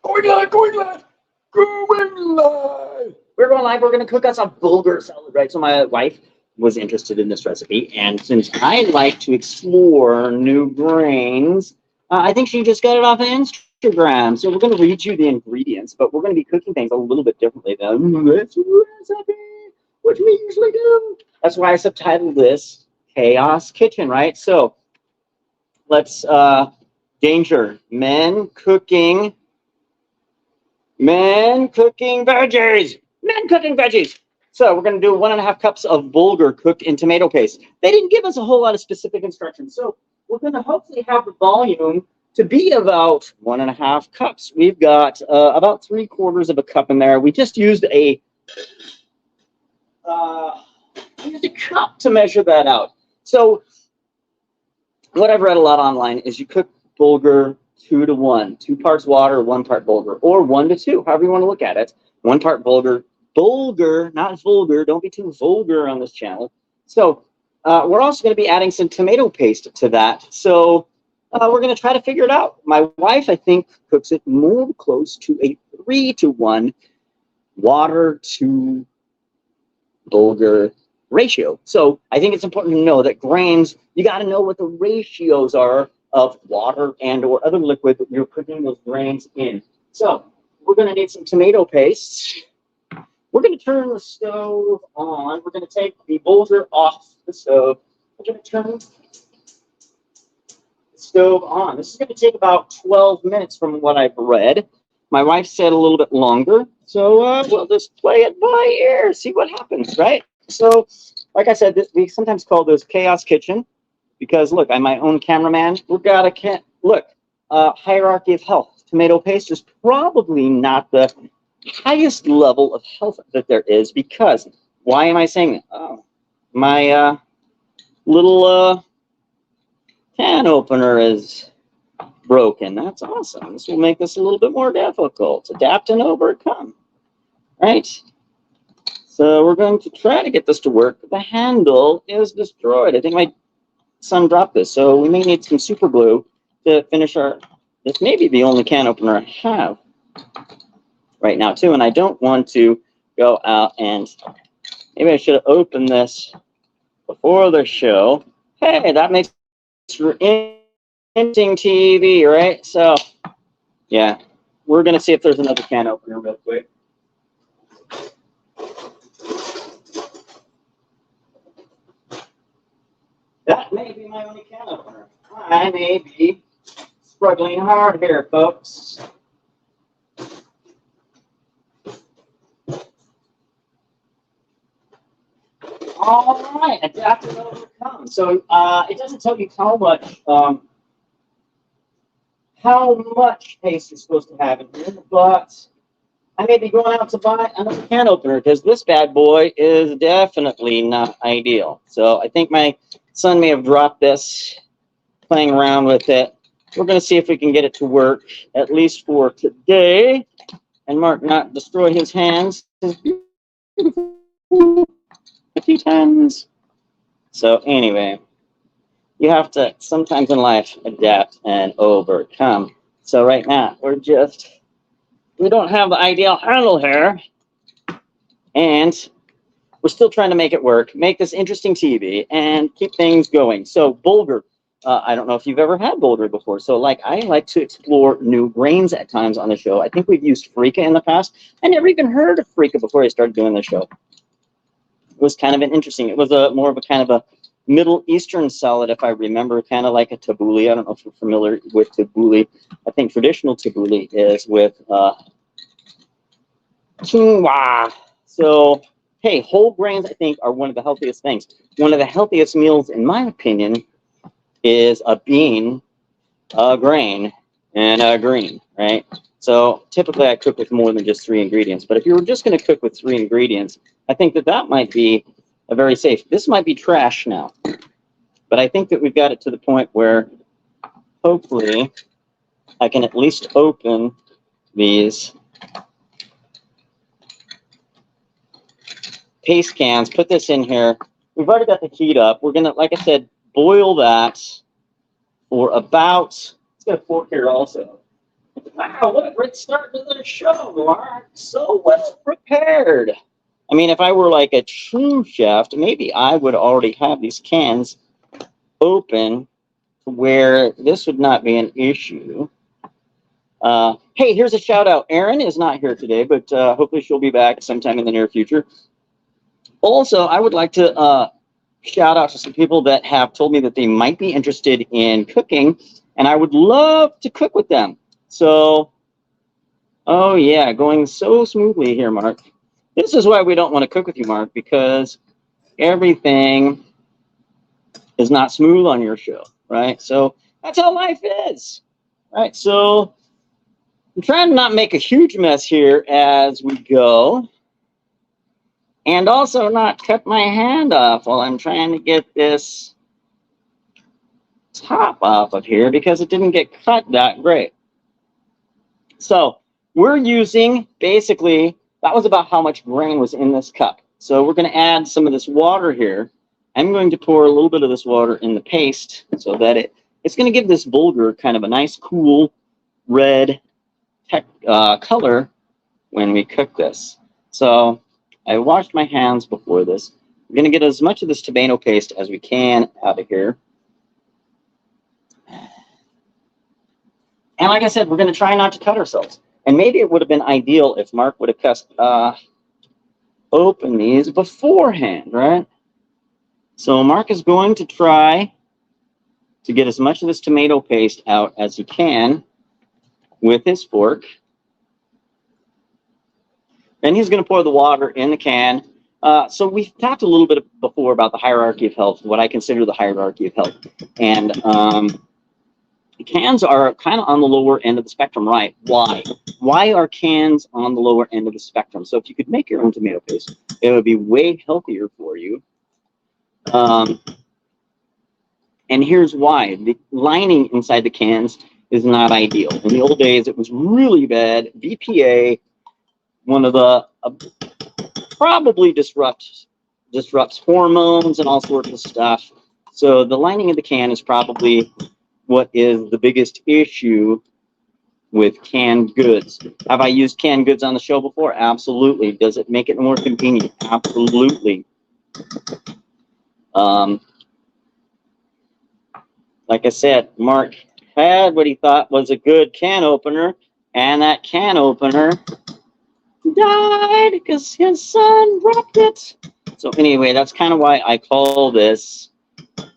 Going live, going live, going live. We're going live. We're going to cook us a bulgur salad, right? So my wife was interested in this recipe, and since I like to explore new grains, I think she just got it off of Instagram. So we're going to read you the ingredients, but we're going to be cooking things a little bit differently than this recipe, which we usually do. That's why I subtitled this Chaos Kitchen, right? So let's danger men cooking veggies. Men cooking veggies. So we're going to do 1.5 cups of bulgur cooked in tomato paste. They didn't give us a whole lot of specific instructions, so we're going to hopefully have the volume to be about 1.5 cups. We've got about 3/4 of a cup in there. We just used a cup to measure that out. So what I've read a lot online is you cook bulgur 2 to 1, 2 parts water, 1 part bulgur, or 1 to 2, however you want to look at it. 1 part bulgur, not vulgar. Don't be too vulgar on this channel. So we're also going to be adding some tomato paste to that. So we're going to try to figure it out. My wife, I think, cooks it more close to a 3 to 1 water to bulgur ratio. So I think it's important to know that grains, you got to know what the ratios are of water and or other liquid that you're putting those grains in. So we're going to need some tomato paste. We're going to turn the stove on. We're going to take the bulgur off the stove. We're going to turn the stove on. This is going to take about 12 minutes from what I've read. My wife said a little bit longer. So we'll just play it by ear, see what happens, right? So like I said, we sometimes call this Chaos Kitchen because, look, I'm my own cameraman. We've got hierarchy of health. Tomato paste is probably not the highest level of health that there is because, why am I saying that? Oh, my little can opener is broken. That's awesome. This will make this a little bit more difficult. Adapt and overcome, right? So we're going to try to get this to work. The handle is destroyed. I think my son dropped this, so we may need some super glue to finish our, this may be the only can opener I have right now too, and I don't want to go out and, maybe I should have opened this before the show. Hey, that makes for interesting TV, right? So, yeah, we're going to see if there's another can opener real quick. That may be my only can opener. I may be struggling hard here, folks. All right, adapt and overcome. So it doesn't tell you how much paste you're supposed to have in here, but I may be going out to buy another can opener because this bad boy is definitely not ideal. So I think my son may have dropped this, playing around with it. We're going to see if we can get it to work, at least for today, and Mark not destroy his hands. His beautiful 50 So anyway, you have to sometimes in life adapt and overcome. So right now we don't have the ideal handle here, and we're still trying to make it work, make this interesting TV, and keep things going. So bulgur, I don't know if you've ever had bulgur before. So like I like to explore new grains at times on the show. I think we've used freekeh in the past. I never even heard of freekeh before I started doing the show. It was kind of an interesting, it was more of a kind of a Middle Eastern salad, if I remember, kind of like a tabbouleh. I don't know if you're familiar with tabbouleh. I think traditional tabbouleh is with quinoa. So, hey, whole grains, I think, are one of the healthiest things. One of the healthiest meals, in my opinion, is a bean, a grain, and a green, right? So typically I cook with more than just 3 ingredients. But if you were just going to cook with 3 ingredients, I think that might be a very safe. This might be trash now. But I think that we've got it to the point where hopefully I can at least open these paste cans, put this in here. We've already got the heat up. We're going to, like I said, boil that for about, let's get a fork here also. Wow, what a great start to the show, Mark. So well prepared. I mean, if I were like a true chef, maybe I would already have these cans open to where this would not be an issue. Hey, here's a shout out. Erin is not here today, but hopefully she'll be back sometime in the near future. Also, I would like to shout out to some people that have told me that they might be interested in cooking, and I would love to cook with them. So, oh yeah, going so smoothly here, Mark. This is why we don't want to cook with you, Mark, because everything is not smooth on your show, right? So that's how life is, right? So I'm trying to not make a huge mess here as we go, and also not cut my hand off while I'm trying to get this top off of here because it didn't get cut that great. So we're using, basically, that was about how much grain was in this cup. So we're going to add some of this water here. I'm going to pour a little bit of this water in the paste so that it's going to give this bulgur kind of a nice, cool, red color when we cook this. So I washed my hands before this. We're going to get as much of this tomato paste as we can out of here. And like I said, we're going to try not to cut ourselves. And maybe it would have been ideal if Mark would have opened these beforehand, right? So Mark is going to try to get as much of this tomato paste out as he can with his fork. And he's going to pour the water in the can. So we've talked a little bit before about the hierarchy of health, what I consider the hierarchy of health. And cans are kind of on the lower end of the spectrum, right? Why? Why are cans on the lower end of the spectrum? So if you could make your own tomato paste, it would be way healthier for you. And here's why. The lining inside the cans is not ideal. In the old days, it was really bad. BPA, one of the probably disrupts hormones and all sorts of stuff. So the lining of the can is probably what is the biggest issue with canned goods. Have I used canned goods on the show before? Absolutely. Does it make it more convenient? Absolutely. Like I said, Mark had what he thought was a good can opener, and that can opener died because his son dropped it. So anyway, that's kind of why I call this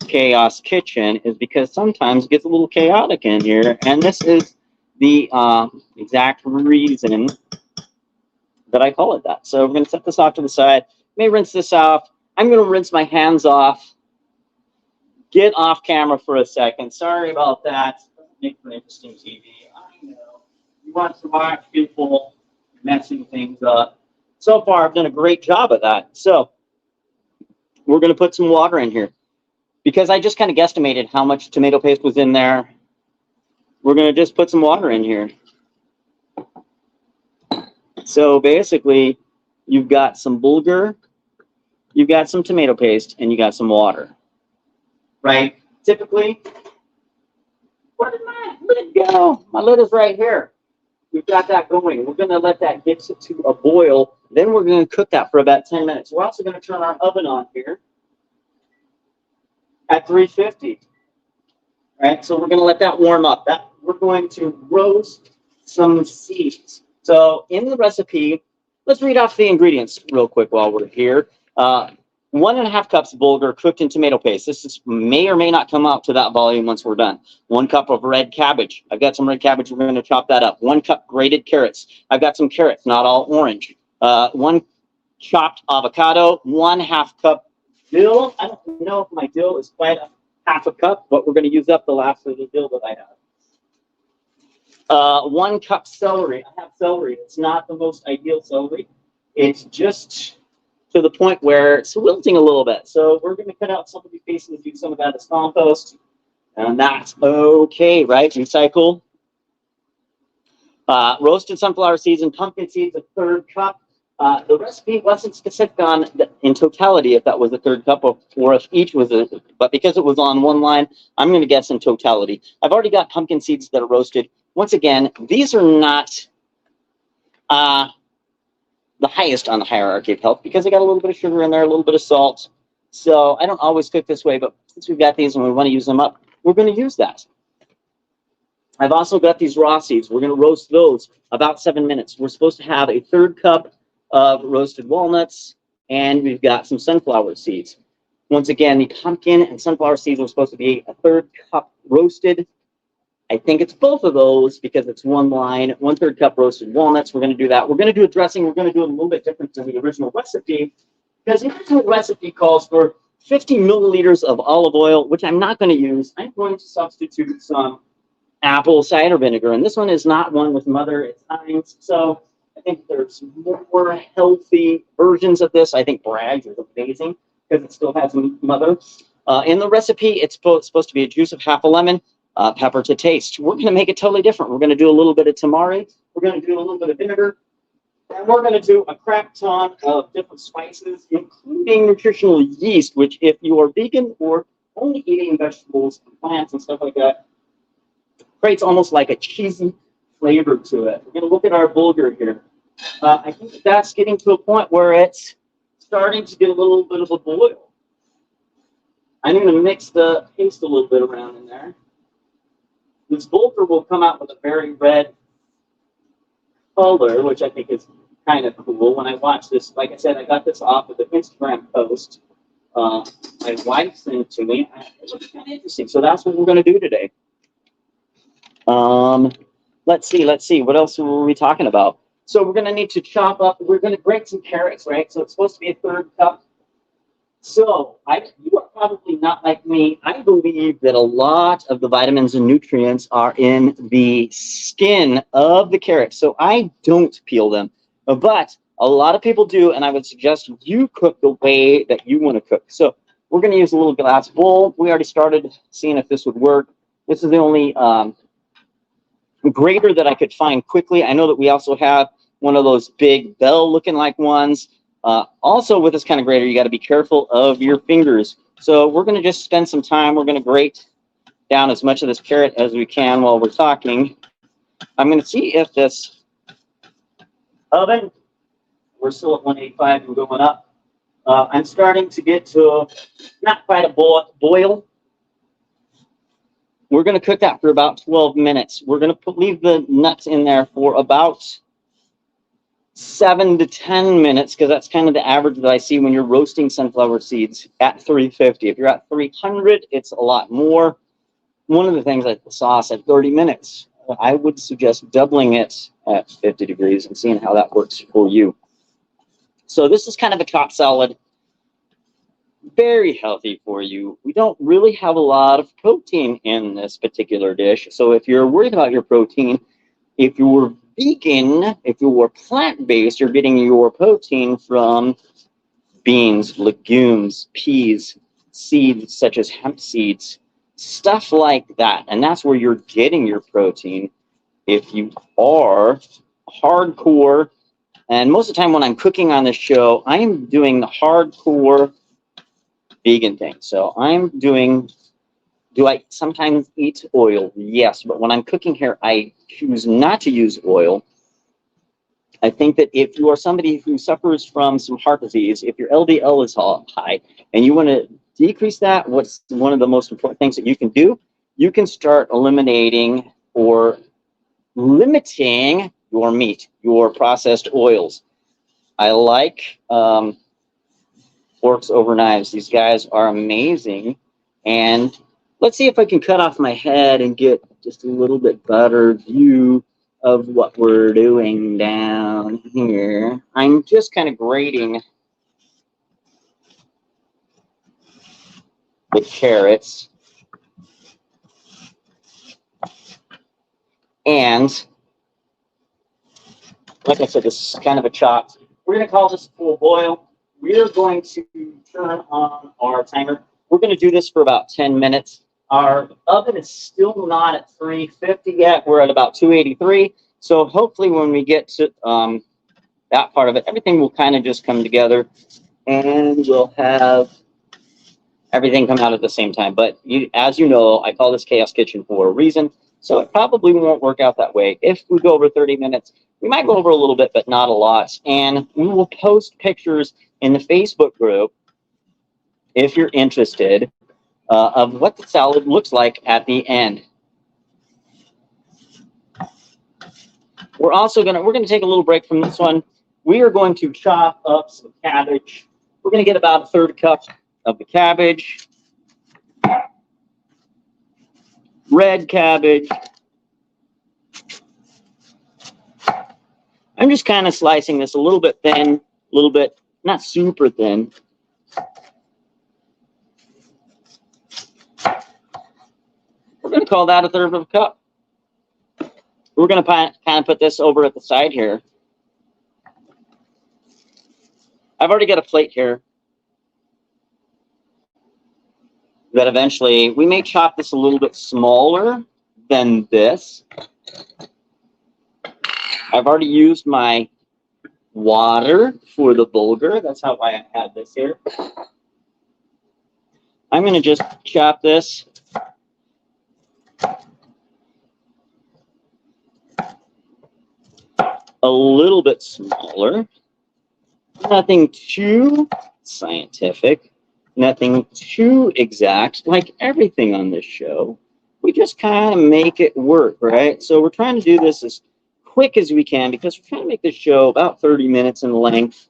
Chaos Kitchen, is because sometimes it gets a little chaotic in here, and this is the exact reason that I call it that. So we're going to set this off to the side. May rinse this off. I'm going to rinse my hands off. Get off camera for a second. Sorry about that. Doesn't make for interesting TV. I know. You want to watch people messing things up. So far, I've done a great job of that. So we're going to put some water in here, because I just kind of guesstimated how much tomato paste was in there. We're going to just put some water in here. So basically, you've got some bulgur, you've got some tomato paste, and you got some water. Right? Typically, where did my lid go? My lid is right here. We've got that going. We're going to let that get to a boil. Then we're going to cook that for about 10 minutes. We're also going to turn our oven on here at 350. Right? So we're going to let that warm up. We're going to roast some seeds. So in the recipe, let's read off the ingredients real quick while we're here. 1.5 cups of bulgur cooked in tomato paste. This may or may not come out to that volume once we're done. 1 cup of red cabbage. I've got some red cabbage. We're going to chop that up. 1 cup grated carrots. I've got some carrots, not all orange. 1 chopped avocado. 1/2 cup dill. I don't know if my dill is quite a 1/2 cup, but we're going to use up the last of the dill that I have. 1 cup celery. I have celery. It's not the most ideal celery. It's just to the point where it's wilting a little bit. So we're going to cut out some of these pieces and do some of that as compost. And that's okay, right? Recycle. Roasted sunflower seeds and pumpkin seeds, 1/3 cup. The recipe wasn't specific on in totality if that was a 1/3 cup or if each was but because it was on one line, I'm going to guess in totality. I've already got pumpkin seeds that are roasted. once again, these are not the highest on the hierarchy of health because they got a little bit of sugar in there, a little bit of salt. So I don't always cook this way, but since we've got these and we want to use them up, we're going to use that. I've also got these raw seeds. We're going to roast those about 7 minutes. We're supposed to have a 1/3 cup of roasted walnuts, and we've got some sunflower seeds. Once again, the pumpkin and sunflower seeds are supposed to be a 1/3 cup roasted. I think it's both of those because it's one line, 1/3 cup roasted walnuts. We're going to do that. We're going to do a dressing. We're going to do it a little bit different than the original recipe because the original recipe calls for 50 milliliters of olive oil, which I'm not going to use. I'm going to substitute some apple cider vinegar. And this one is not one with mother, it's Heinz. So I think there's more healthy versions of this. I think Bragg's is amazing because it still has mother. In the recipe, it's supposed to be a juice of half a lemon, pepper to taste. We're going to make it totally different. We're going to do a little bit of tamari. We're going to do a little bit of vinegar. And we're going to do a crap ton of different spices, including nutritional yeast, which if you are vegan or only eating vegetables and plants and stuff like that, creates almost like a cheesy flavor to it. We're going to look at our bulgur here. I think that's getting to a point where it's starting to get a little bit of a boil. I'm going to mix the paste a little bit around in there. This bulgur will come out with a very red color, which I think is kind of cool. When I watch this, like I said, I got this off of the Instagram post. My wife sent it to me. It looks kind of interesting. So that's what we're going to do today. Let's see. What else were we talking about? So we're going to need to chop up. We're going to grate some carrots, right? So it's supposed to be a 1/3 cup. So you are probably not like me. I believe that a lot of the vitamins and nutrients are in the skin of the carrots. So I don't peel them, but a lot of people do, and I would suggest you cook the way that you want to cook. So we're going to use a little glass bowl. We already started seeing if this would work. This is the only grater that I could find quickly. I know that we also have one of those big bell looking like ones. Also with this kind of grater, you got to be careful of your fingers. So we're going to just spend some time. We're going to grate down as much of this carrot as we can while we're talking. I'm going to see if this oven, we're still at 185 and going up. I'm starting to get to not quite a boil. We're going to cook that for about 12 minutes. We're going to leave the nuts in there for about 7 to 10 minutes because that's kind of the average that I see when you're roasting sunflower seeds at 350. If you're at 300, it's a lot more. One of the things like the sauce at 30 minutes, I would suggest doubling it at 50 degrees and seeing how that works for you. So this is kind of a chopped salad. Very healthy for you. We don't really have a lot of protein in this particular dish. So if you're worried about your protein, if you're vegan, if you're plant-based, you're getting your protein from beans, legumes, peas, seeds such as hemp seeds, stuff like that. And that's where you're getting your protein. If you are hardcore, and most of the time when I'm cooking on this show, I am doing the hardcore vegan thing. So I'm doing, do I sometimes eat oil? Yes, but when I'm cooking here, I choose not to use oil. I think that if you are somebody who suffers from some heart disease, if your LDL is high and you want to decrease that, what's one of the most important things that you can do? You can start eliminating or limiting your meat, your processed oils. I like forks over knives. These guys are amazing. And let's see if I can cut off my head and get just a little bit better view of what we're doing down here. I'm just kind of grating the carrots. And like I said, this is kind of a chop. We're going to call this a full boil. We're going to turn on our timer. We're going to do this for about 10 minutes. Our oven is still not at 350 yet. We're at about 283. So hopefully when we get to that part of it, everything will kind of just come together and we'll have everything come out at the same time. But as you know, I call this Chaos Kitchen for a reason. So it probably won't work out that way. If we go over 30 minutes, we might go over a little bit, but not a lot. And we will post pictures in the Facebook group, if you're interested, of what the salad looks like at the end. We're going to take a little break from this one. We are going to chop up some cabbage. We're going to get about a third cup of the cabbage. Red cabbage. I'm just kind of slicing this a little bit thin, a little bit, not super thin. We're going to call that a third of a cup. We're going to kind of put this over at the side here. I've already got a plate here that eventually, we may chop this a little bit smaller than this. I've already used my water for the bulgur. That's how I had this here. I'm going to just chop this a little bit smaller. Nothing too scientific, nothing too exact, like everything on this show. We just kind of make it work, right? So we're trying to do this as quick as we can because we're trying to make this show about 30 minutes in length.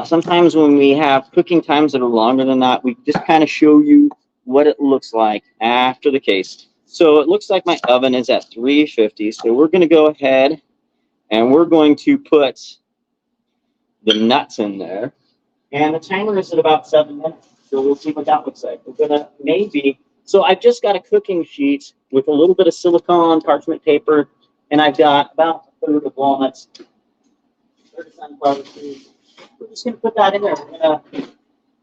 Sometimes when we have cooking times that are longer than that, we just kind of show you what it looks like after the case. So it looks like my oven is at 350. So we're going to go ahead and we're going to put the nuts in there. And the timer is at about 7 minutes. So we'll see what that looks like. We're going to maybe, so I've just got a cooking sheet with a little bit of silicone parchment paper. And I've got about a third of walnuts, a third of sunflower seeds. We're just going to put that in there. We're going to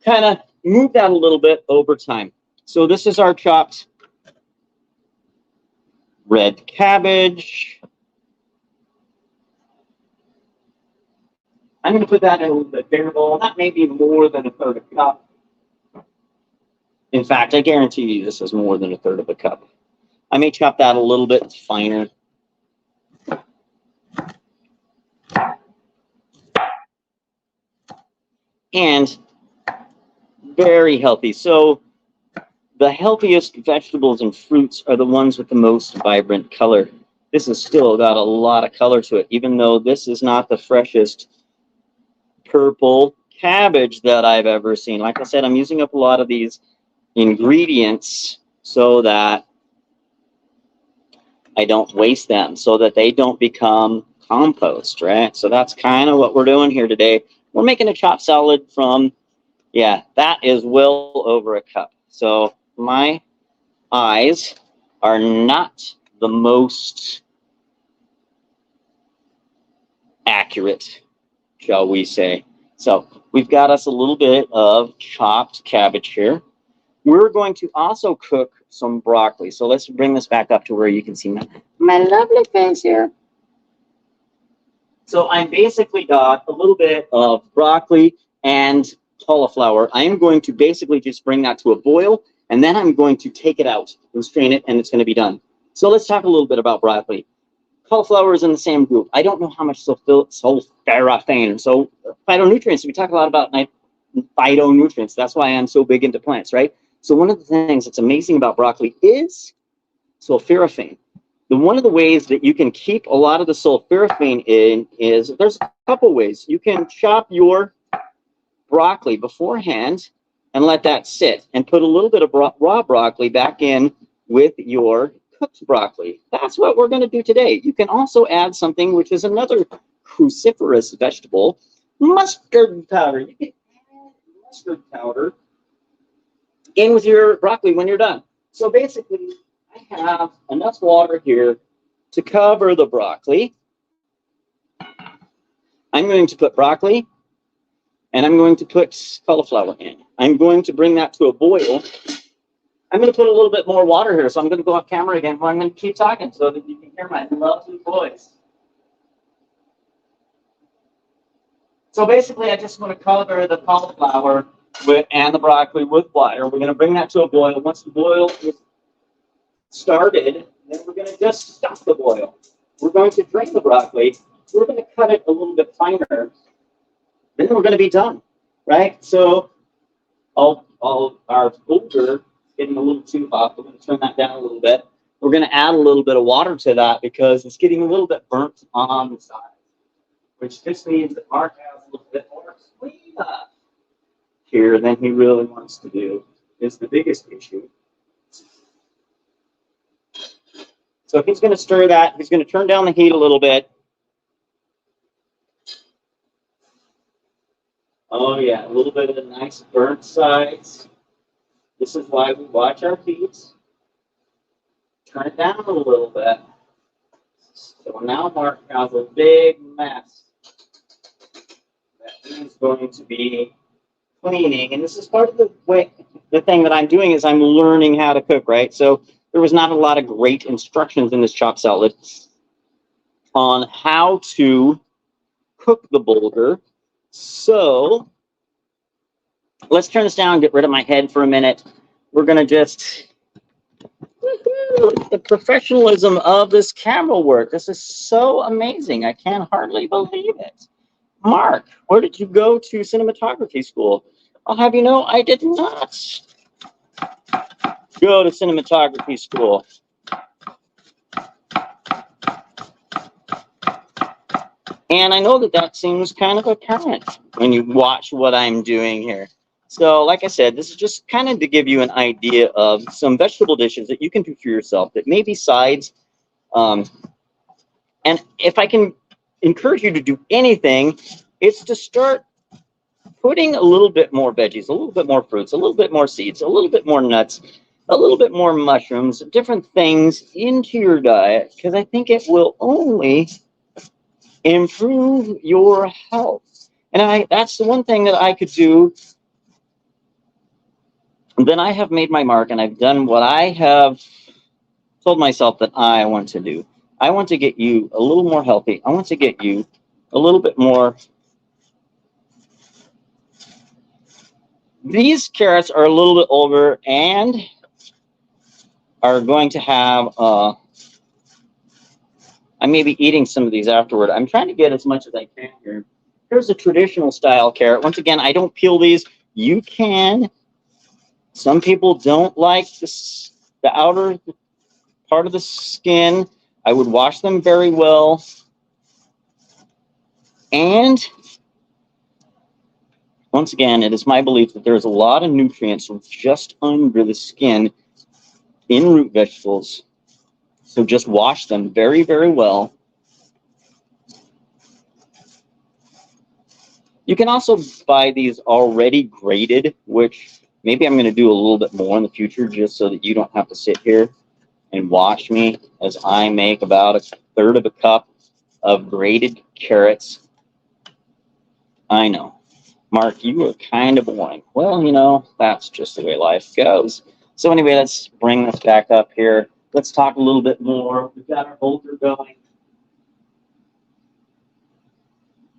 kind of move that a little bit over time. So this is our chopped red cabbage. I'm going to put that in a little bit bigger bowl. That may be more than a third of a cup. In fact, I guarantee you this is more than a third of a cup. I may chop that a little bit finer. And very healthy. So the healthiest vegetables and fruits are the ones with the most vibrant color. This has still got a lot of color to it, even though this is not the freshest purple cabbage that I've ever seen. Like I said, I'm using up a lot of these ingredients so that I don't waste them, so that they don't become compost, right? So that's kind of what we're doing here today. We're making a chopped salad from, yeah, that is well over a cup. So my eyes are not the most accurate, shall we say. So we've got us a little bit of chopped cabbage here. We're going to also cook some broccoli. So let's bring this back up to where you can see my lovely face here. So I basically got a little bit of broccoli and cauliflower. I am going to basically just bring that to a boil, and then I'm going to take it out and strain it, and it's going to be done. So let's talk a little bit about broccoli. Cauliflower is in the same group. I don't know how much sulforaphane. So phytonutrients, we talk a lot about phytonutrients. That's why I'm so big into plants, right? So one of the things that's amazing about broccoli is sulforaphane. One of the ways that you can keep a lot of the sulforaphane in is, there's a couple ways. You can chop your broccoli beforehand and let that sit and put a little bit of raw broccoli back in with your cooked broccoli. That's what we're going to do today. You can also add something which is another cruciferous vegetable, mustard powder. You can add mustard powder in with your broccoli when you're done. So basically, I have enough water here to cover the broccoli. I'm going to put broccoli and I'm going to put cauliflower in. I'm going to bring that to a boil. I'm going to put a little bit more water here, so I'm going to go off camera again, but I'm going to keep talking so that you can hear my lovely voice. So basically, I just want to cover the cauliflower and the broccoli with water. We're going to bring that to a boil. Once the boil is started, then we're going to just stop the boil. We're going to drain the broccoli. We're going to cut it a little bit finer. Then we're going to be done, right? So our bulgur getting a little too hot. We're going to turn that down a little bit. We're going to add a little bit of water to that because it's getting a little bit burnt on the side, which just means that Mark has a little bit more cleanup here than he really wants to do, is the biggest issue. So he's going to stir that. He's going to turn down the heat a little bit. Oh, yeah, a little bit of the nice burnt sides. This is why we watch our heat. Turn it down a little bit. So now Mark has a big mess that he's going to be cleaning. And this is part of the thing that I'm doing is I'm learning how to cook, right? So there was not a lot of great instructions in this chopped salad on how to cook the bulgur. So let's turn this down and get rid of my head for a minute. We're going to just, the professionalism of this camera work. This is so amazing. I can hardly believe it. Mark, where did you go to cinematography school? I'll have you know, I did not go to cinematography school. And I know that that seems kind of apparent when you watch what I'm doing here. So like I said, this is just kind of to give you an idea of some vegetable dishes that you can do for yourself that may be sides. And if I can encourage you to do anything, it's to start putting a little bit more veggies, a little bit more fruits, a little bit more seeds, a little bit more nuts, a little bit more mushrooms, different things into your diet, because I think it will only improve your health. And that's the one thing that I could do. Then I have made my mark and I've done what I have told myself that I want to do. I want to get you a little more healthy. I want to get you a little bit more. These carrots are a little bit older and are going to have, I may be eating some of these afterward. I'm trying to get as much as I can here. Here's a traditional style carrot. Once again, I don't peel these. You can. Some people don't like this, the outer part of the skin. I would wash them very well. And once again, it is my belief that there's a lot of nutrients just under the skin in root vegetables. So just wash them very, very well. You can also buy these already grated, which maybe I'm going to do a little bit more in the future just so that you don't have to sit here and watch me as I make about a third of a cup of grated carrots. I know. Mark, you are kind of boring. Well, you know, that's just the way life goes. So anyway, let's bring this back up here. Let's talk a little bit more. We've got our bulgur going.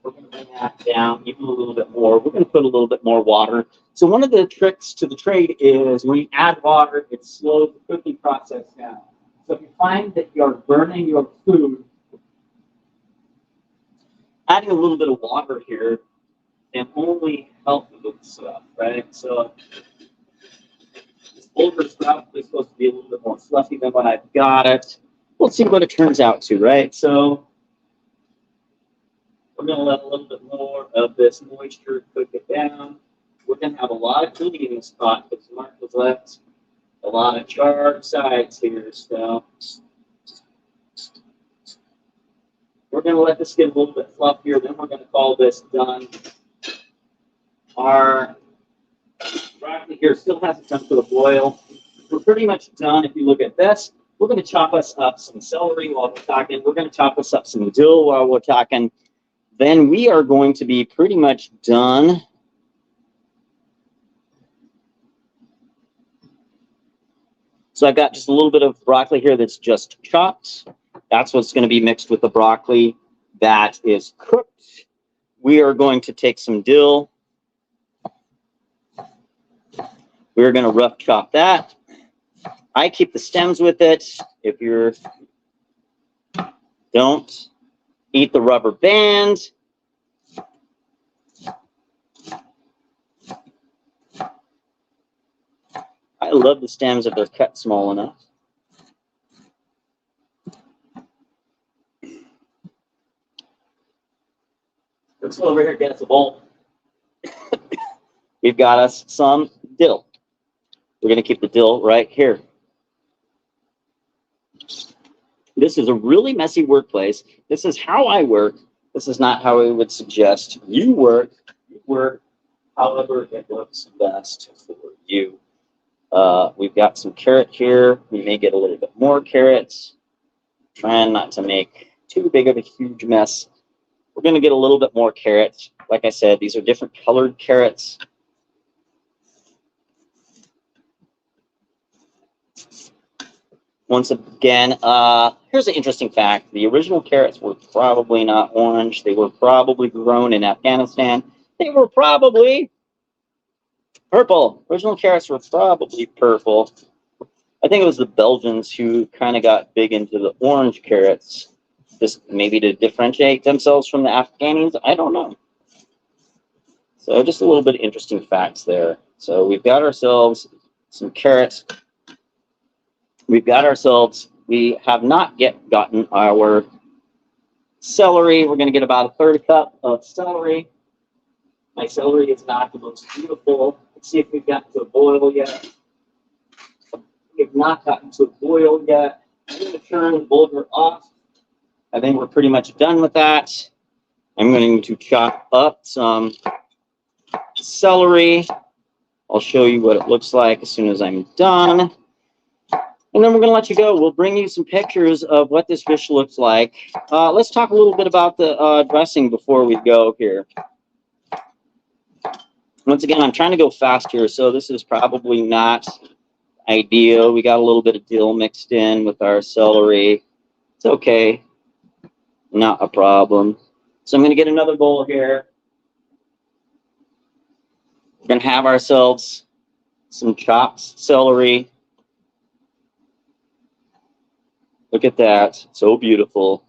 We're going to bring that down even a little bit more. We're going to put a little bit more water. So one of the tricks to the trade is when you add water, it slows the cooking process down. So if you find that you're burning your food, adding a little bit of water here can only help with stuff, right? So this bulgur is probably supposed to be a little bit more fluffy than what I've got it. We'll see what it turns out to, right? So we're going to let a little bit more of this moisture cook it down. We're going to have a lot of cooking in this pot because Mark has left a lot of charred sides here. So we're going to let this get a little bit fluffier. Then we're going to call this done. Our broccoli here still hasn't come to the boil. We're pretty much done. If you look at this, we're going to chop us up some celery while we're talking. We're going to chop us up some dill while we're talking. Then we are going to be pretty much done. So I've got just a little bit of broccoli here that's just chopped. That's what's going to be mixed with the broccoli that is cooked. We are going to take some dill. We're going to rough chop that. I keep the stems with it. If you're, don't eat the rubber band. I love the stems if they're cut small enough. Let's go over here and get us a bowl. We've got us some dill. We're going to keep the dill right here. This is a really messy workplace. This is how I work. This is not how I would suggest you work. You work however it looks best for you. We've got some carrot here. We may get a little bit more carrots. Trying not to make too big of a huge mess. We're going to get a little bit more carrots. Like I said, these are different colored carrots. Once again, here's an interesting fact. The original carrots were probably not orange. They were probably grown in Afghanistan. They were probably purple. Original carrots were probably purple. I think it was the Belgians who kind of got big into the orange carrots, just maybe to differentiate themselves from the Afghanis. I don't know. So just a little bit of interesting facts there. So we've got ourselves some carrots. We've got ourselves, we have not yet gotten our celery. We're going to get about a 1/3 cup of celery. My celery is not the most beautiful. Let's see if we've gotten to a boil yet. We have not gotten to a boil yet. I'm going to turn the Bulgur off. I think we're pretty much done with that. I'm going to chop up some celery. I'll show you what it looks like as soon as I'm done. And then we're going to let you go. We'll bring you some pictures of what this fish looks like. Let's talk a little bit about the dressing before we go here. Once again, I'm trying to go fast here, so this is probably not ideal. We got a little bit of dill mixed in with our celery. It's okay. Not a problem. So I'm going to get another bowl here. We're going to have ourselves some chopped celery. Look at that. So beautiful.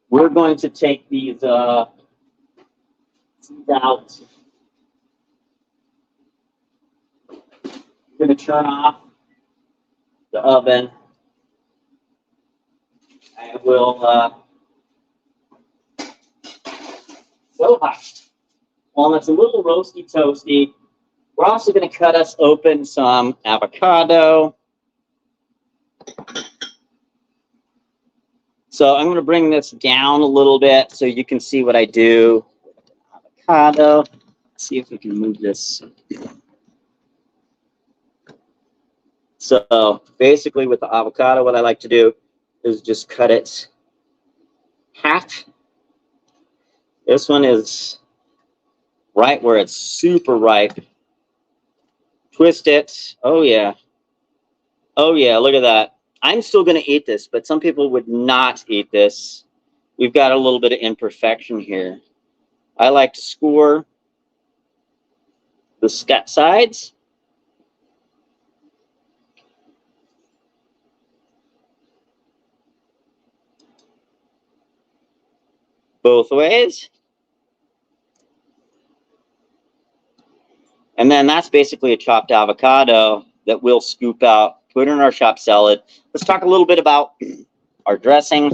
We're going to take these out. We're going to turn off the oven. I will so hot. While it's a little roasty toasty, we're also going to cut us open some avocado. So I'm going to bring this down a little bit so you can see what I do with avocado. Let's see if we can move this. So basically with the avocado, what I like to do is just cut it half. This one is right where it's super ripe. Twist it. Oh, yeah. Oh, yeah. Look at that. I'm still going to eat this, but some people would not eat this. We've got a little bit of imperfection here. I like to score the sides. Both ways. And then that's basically a chopped avocado that we'll scoop out, put in our chopped salad. Let's talk a little bit about our dressing.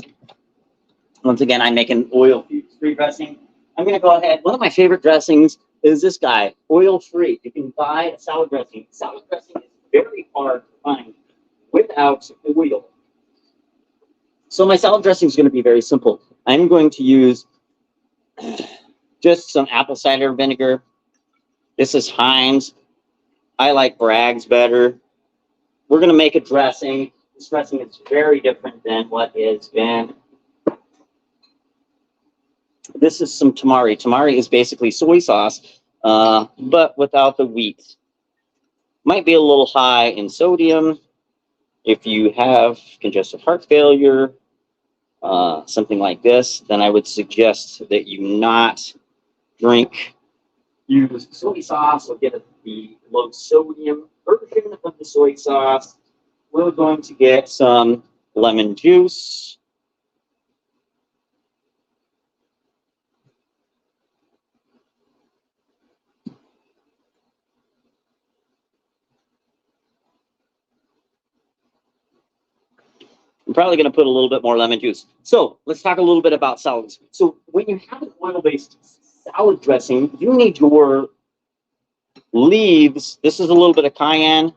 Once again, I'm making oil-free dressing. I'm going to go ahead. One of my favorite dressings is this guy, oil-free. You can buy a salad dressing. Salad dressing is very hard to find without oil. So my salad dressing is going to be very simple. I'm going to use just some apple cider vinegar. This is Heinz. I like Bragg's better. We're going to make a dressing. This dressing is very different than what has been. This is some tamari. Tamari is basically soy sauce, but without the wheat. Might be a little high in sodium. If you have congestive heart failure, something like this, then I would suggest that you not drink use soy sauce or get the low sodium version of the soy sauce. We're going to get some lemon juice. I'm probably going to put a little bit more lemon juice. So let's talk a little bit about salads. So when you have an oil-based salad dressing, you need your leaves. This is a little bit of cayenne.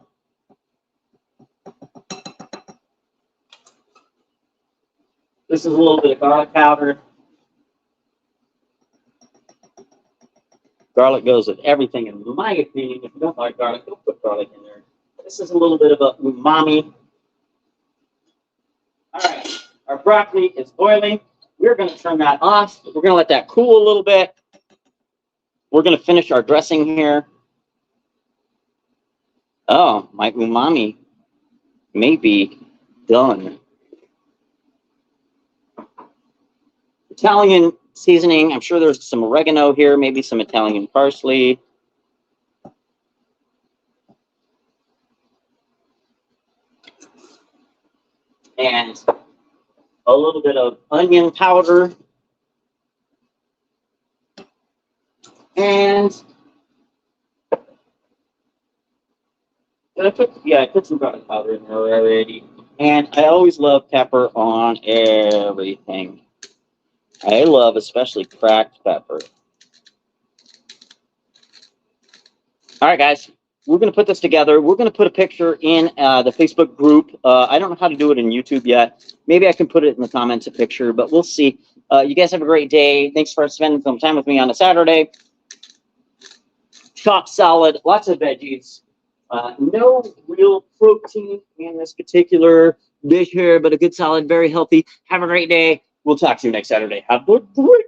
This is a little bit of garlic powder. Garlic goes with everything, in my opinion. If you don't like garlic, don't put garlic in there. This is a little bit of a umami. All right, our broccoli is boiling. We're going to turn that off. We're going to let that cool a little bit. We're going to finish our dressing here. Oh, my umami may be done. Italian seasoning. I'm sure there's some oregano here, maybe some Italian parsley. And a little bit of onion powder. And I put some garlic powder in there already. And I always love pepper on everything. I love especially cracked pepper. All right, guys. We're going to put this together. We're going to put a picture in the Facebook group. I don't know how to do it in YouTube yet. Maybe I can put it in the comments, a picture, but we'll see. You guys have a great day. Thanks for spending some time with me on a Saturday. Chopped salad, lots of veggies. No real protein in this particular dish here, but a good salad, very healthy. Have a great day. We'll talk to you next Saturday. Have a great